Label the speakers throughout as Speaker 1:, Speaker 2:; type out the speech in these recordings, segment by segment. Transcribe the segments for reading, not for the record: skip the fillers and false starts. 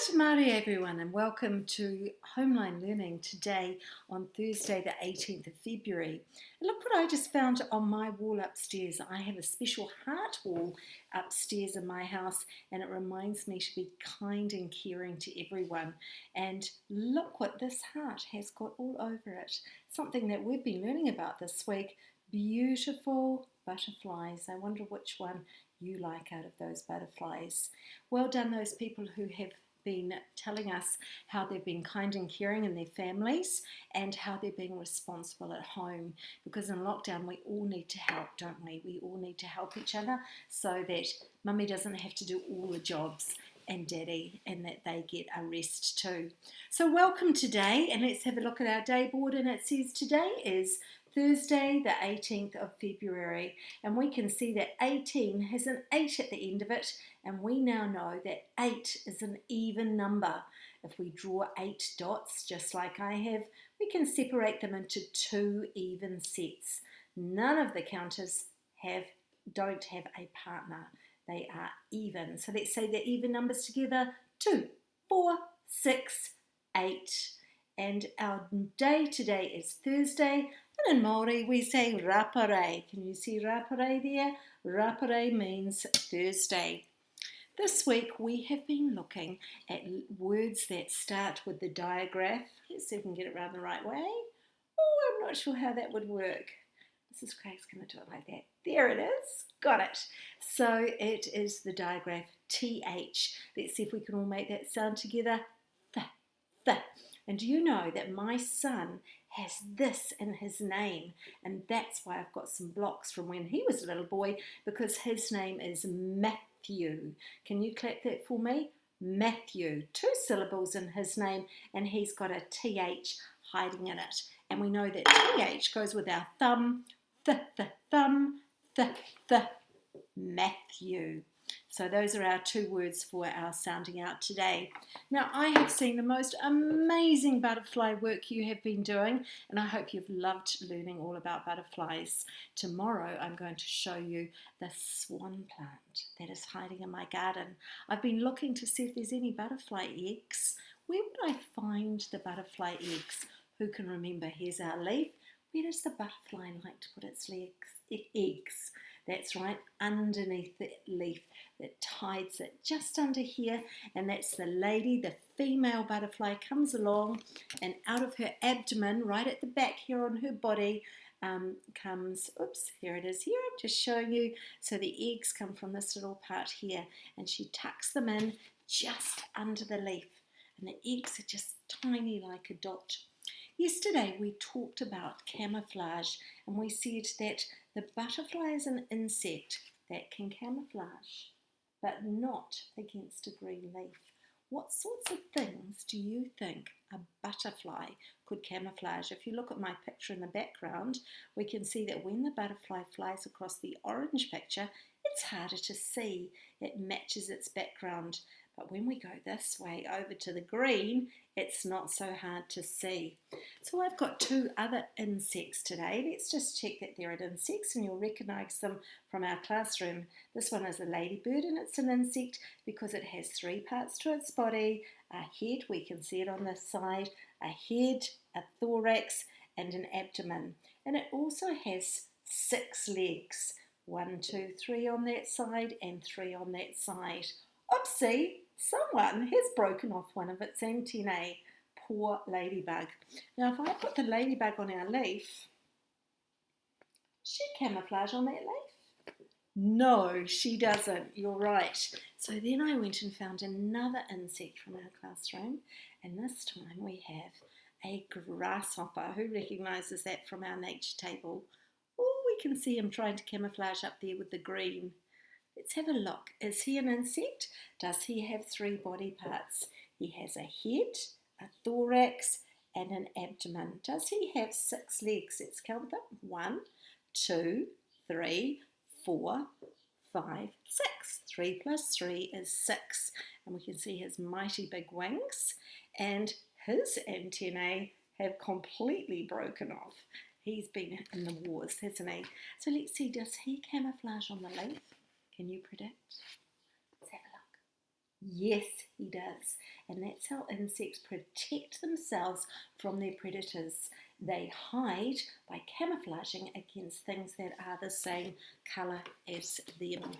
Speaker 1: Kia Māori everyone, and welcome to Homeline Learning today on Thursday the 18th of February. And look what I just found on my wall upstairs. I have a special heart wall upstairs in my house, and it reminds me to be kind and caring to everyone. And look what this heart has got all over it. Something that we've been learning about this week. Beautiful butterflies. I wonder which one you like out of those butterflies. Well done those people who have been telling us how they've been kind and caring in their families and how they're being responsible at home, because in lockdown we all need to help, don't we? We all need to help each other so that mummy doesn't have to do all the jobs and daddy, and that they get a rest too. So welcome today, and let's have a look at our day board. And it says today is Thursday the 18th of February, and we can see that 18 has an 8 at the end of it, and we now know that 8 is an even number. If we draw 8 dots just like I have, we can separate them into 2 even sets. None of the counters don't have a partner. They are even. So let's say the even numbers together: 2, 4, 6, 8. And our day today is Thursday, and in Māori we say rapare. Can you see rapare there? Rapare means Thursday. This week we have been looking at words that start with the digraph. Let's see if we can get it around the right way. Oh, I'm not sure how that would work. Mrs. Craig's going to do it like that. There it is. Got it. So it is the digraph TH. Let's see if we can all make that sound together. Th. And do you know that my son has this in his name? And that's why I've got some blocks from when he was a little boy, because his name is Matthew. Can you clap that for me? Matthew. 2 syllables in his name, and he's got a TH hiding in it. And we know that TH goes with our thumb, thumb, Matthew. So those are our 2 words for our sounding out today. Now, I have seen the most amazing butterfly work you have been doing, and I hope you've loved learning all about butterflies. Tomorrow, I'm going to show you the swan plant that is hiding in my garden. I've been looking to see if there's any butterfly eggs. Where would I find the butterfly eggs? Who can remember? Here's our leaf. Where does the butterfly like to put its eggs? That's right, underneath the leaf that hides it just under here, and that's the lady. The female butterfly comes along, and out of her abdomen, right at the back here on her body, comes, oops, here it is here, I'm just showing you. So the eggs come from this little part here, and she tucks them in just under the leaf, and the eggs are just tiny like a dot. Yesterday we talked about camouflage, and we said that the butterfly is an insect that can camouflage, but not against a green leaf. What sorts of things do you think a butterfly could camouflage? If you look at my picture in the background, we can see that when the butterfly flies across the orange picture, it's harder to see. It matches its background. But when we go this way over to the green, it's not so hard to see. So I've got 2 other insects today. Let's just check that they're insects, and you'll recognise them from our classroom. This one is a ladybird, and it's an insect because it has 3 parts to its body: a head, we can see it on this side, a head, a thorax, and an abdomen. And it also has 6 legs. 1, 2, 3 on that side and 3 on that side. Oopsie! Someone has broken off one of its antennae. Poor ladybug. Now, if I put the ladybug on our leaf, she camouflage on that leaf? No, she doesn't. You're right. So then I went and found another insect from our classroom, and this time we have a grasshopper. Who recognises that from our nature table? Oh, we can see him trying to camouflage up there with the green. Let's have a look. Is he an insect? Does he have 3 body parts? He has a head, a thorax, and an abdomen. Does he have 6 legs? Let's count them. 1, 2, 3, 4, 5, 6. 3 plus 3 is 6. And we can see his mighty big wings, and his antennae have completely broken off. He's been in the wars, hasn't he? So let's see, does he camouflage on the leaf? Can you predict? Let's have a look. Yes, he does. And that's how insects protect themselves from their predators. They hide by camouflaging against things that are the same colour as them.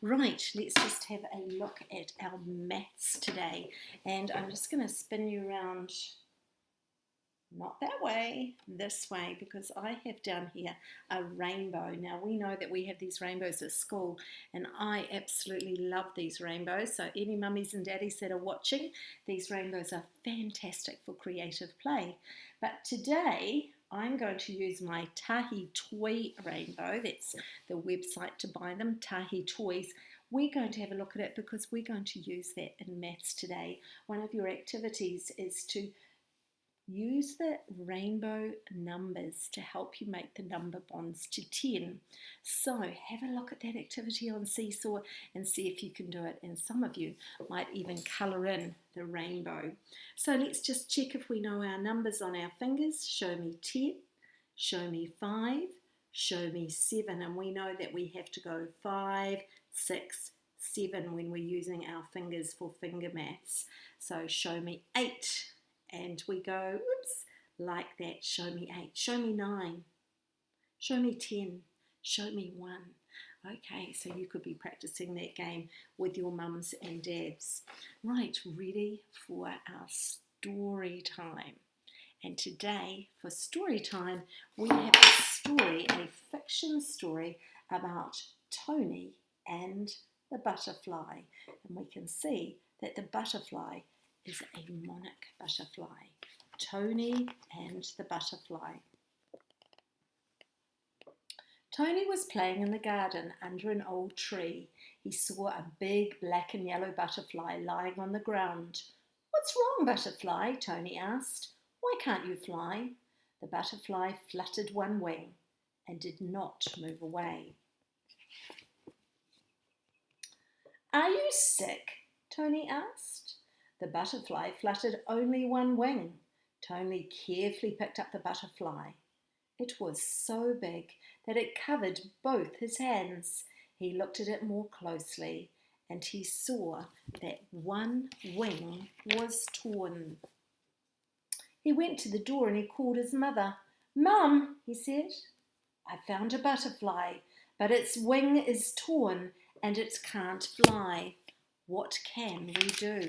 Speaker 1: Right, let's just have a look at our maths today. And I'm just going to spin you around, not that way, this way, because I have down here a rainbow. Now, we know that we have these rainbows at school, and I absolutely love these rainbows. So any mummies and daddies that are watching, these rainbows are fantastic for creative play. But today, I'm going to use my Tahi Toy rainbow. That's the website to buy them, Tahi Toys. We're going to have a look at it because we're going to use that in maths today. One of your activities is to use the rainbow numbers to help you make the number bonds to 10. So have a look at that activity on Seesaw and see if you can do it. And some of you might even colour in the rainbow. So let's just check if we know our numbers on our fingers. Show me 10, show me 5, show me 7. And we know that we have to go 5, 6, 7 when we're using our fingers for finger maths. So show me 8. And we go, oops, like that. Show me 8. Show me 9. Show me 10. Show me 1. Okay, so you could be practicing that game with your mums and dads. Right, ready for our story time. And today, for story time, we have a story, a fiction story about Tony and the butterfly. And we can see that the butterfly is a monarch butterfly. Tony and the butterfly. Tony was playing in the garden under an old tree. He saw a big black and yellow butterfly lying on the ground. "What's wrong, butterfly?" Tony asked. "Why can't you fly?" The butterfly fluttered one wing and did not move away. "Are you sick?" Tony asked. The butterfly fluttered only one wing. Tony carefully picked up the butterfly. It was so big that it covered both his hands. He looked at it more closely and he saw that one wing was torn. He went to the door and he called his mother. "Mum," he said, "I found a butterfly, but its wing is torn and it can't fly. What can we do?"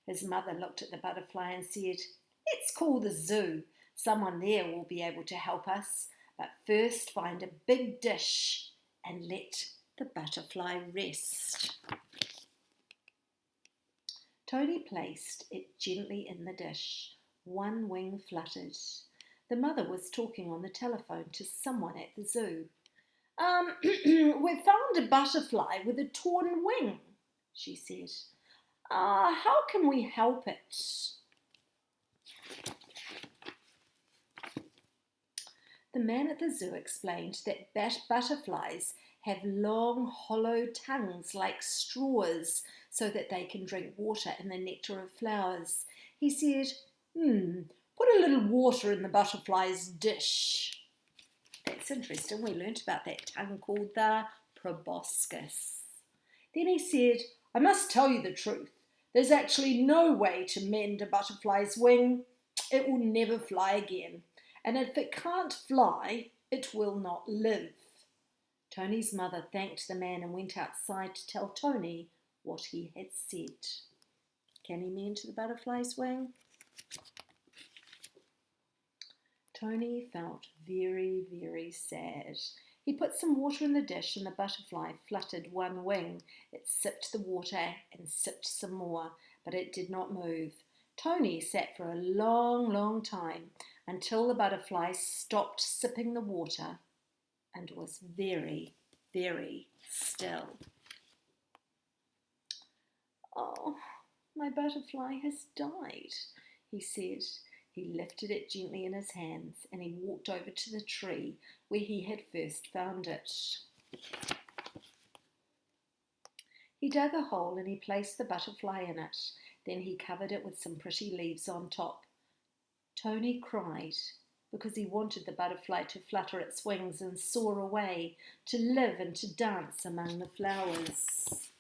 Speaker 1: His mother looked at the butterfly and said, "Let's call the zoo. Someone there will be able to help us. But first find a big dish and let the butterfly rest." Tony placed it gently in the dish. One wing fluttered. The mother was talking on the telephone to someone at the zoo. "We've found a butterfly with a torn wing," she said. "How can we help it?" The man at the zoo explained that butterflies have long, hollow tongues like straws so that they can drink water and the nectar of flowers. He said, "Put a little water in the butterfly's dish." That's interesting. We learnt about that tongue called the proboscis. Then he said, "I must tell you the truth. There's actually no way to mend a butterfly's wing. It will never fly again. And if it can't fly, it will not live." Tony's mother thanked the man and went outside to tell Tony what he had said. Can he mend the butterfly's wing? Tony felt very, very sad. He put some water in the dish and the butterfly fluttered one wing. It sipped the water and sipped some more, but it did not move. Tony sat for a long, long time until the butterfly stopped sipping the water and was very, very still. "Oh, my butterfly has died," he said. He lifted it gently in his hands and he walked over to the tree where he had first found it. He dug a hole and he placed the butterfly in it. Then he covered it with some pretty leaves on top. Tony cried because he wanted the butterfly to flutter its wings and soar away, to live and to dance among the flowers.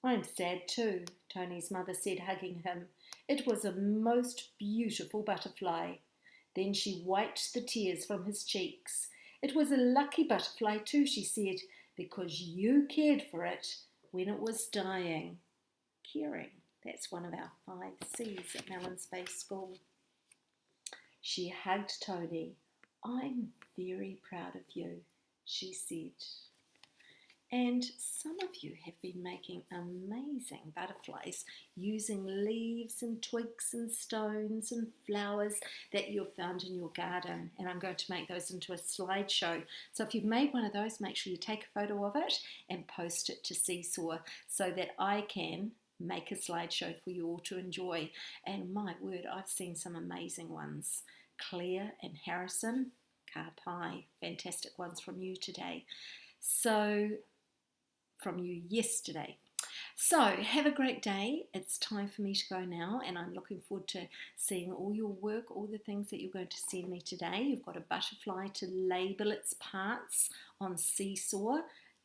Speaker 1: I'm sad too, Tony's mother said, hugging him. It was a most beautiful butterfly. Then she wiped the tears from his cheeks. It was a lucky butterfly too, she said, because you cared for it when it was dying. Caring. That's one of our 5C's at Mellons Bay School. She hugged Tony. I'm very proud of you, she said. And some of you have been making amazing butterflies using leaves and twigs and stones and flowers that you've found in your garden. And I'm going to make those into a slideshow. So if you've made one of those, make sure you take a photo of it and post it to Seesaw so that I can make a slideshow for you all to enjoy. And my word, I've seen some amazing ones. Claire and Harrison, car pie, fantastic ones from you today. From you yesterday. So have a great day. It's time for me to go now, and I'm looking forward to seeing all your work, all the things that you're going to send me today. You've got a butterfly to label its parts on Seesaw.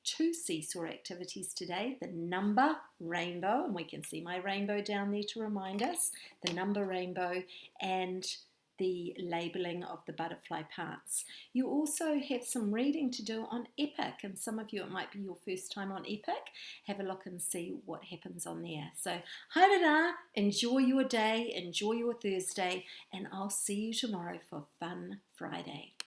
Speaker 1: 2 Seesaw activities today. The number rainbow, and we can see my rainbow down there to remind us, the number rainbow, and the labelling of the butterfly parts. You also have some reading to do on Epic, and some of you, it might be your first time on Epic. Have a look and see what happens on there. So, haere, enjoy your day, enjoy your Thursday, and I'll see you tomorrow for Fun Friday.